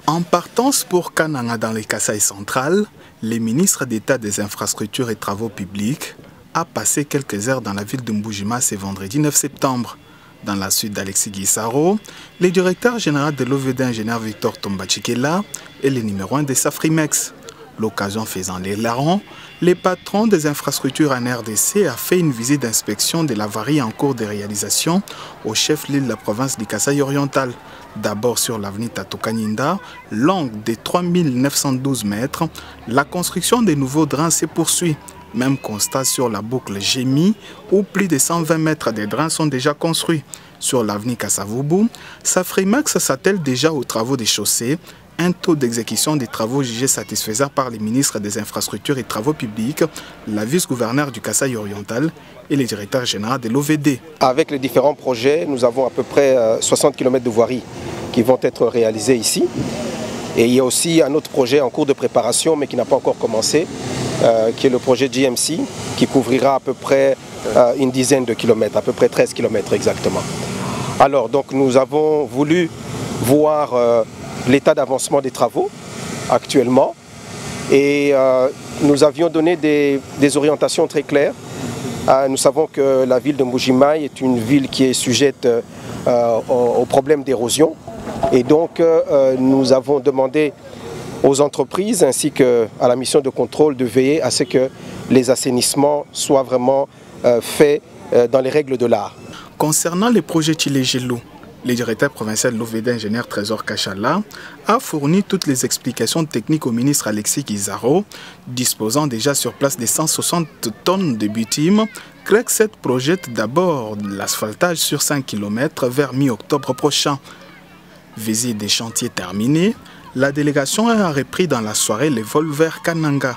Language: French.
En partance pour Kananga dans le Kasaï central, le ministre d'État des Infrastructures et Travaux publics a passé quelques heures dans la ville de Mboujima ce vendredi 9 septembre. Dans la suite d'Alexis Guissaro, le directeur général de l'OVD, ingénieur Victor Tombachikela, et le numéro 1 de Safrimex. L'occasion faisant les larrons, le patron des infrastructures en RDC a fait une visite d'inspection de l'avarie en cours de réalisation au chef-lieu de la province du Kasaï oriental. D'abord sur l'avenue Tatokaninda, longue de 3912 mètres, la construction des nouveaux drains se poursuit. Même constat sur la boucle Gémi, où plus de 120 mètres de drains sont déjà construits. Sur l'avenue Kasavubu, Safrimax s'attelle déjà aux travaux des chaussées, un taux d'exécution des travaux jugé satisfaisant par les ministres des Infrastructures et Travaux publics, la vice-gouverneur du Kasaï oriental et le directeur général de l'OVD. Avec les différents projets, nous avons à peu près 60 km de voirie qui vont être réalisés ici. Et il y a aussi un autre projet en cours de préparation, mais qui n'a pas encore commencé, qui est le projet GMC, qui couvrira à peu près une dizaine de kilomètres, à peu près 13 km exactement. Alors, donc nous avons voulu voir l'état d'avancement des travaux actuellement et nous avions donné des orientations très claires. Nous savons que la ville de Mboujima est une ville qui est sujette aux problèmes d'érosion et donc nous avons demandé aux entreprises ainsi qu'à la mission de contrôle de veiller à ce que les assainissements soient vraiment faits dans les règles de l'art. Concernant les projets Tchilé-Gelou, le directeur provincial de l'OVD, ingénieur Trésor Kachala, a fourni toutes les explications techniques au ministre Alexis Guissaro, disposant déjà sur place de 160 tonnes de bitume. Craig 7 projette d'abord l'asphaltage sur 5 km vers mi-octobre prochain. Visite des chantiers terminés, la délégation a repris dans la soirée le vol vers Kananga.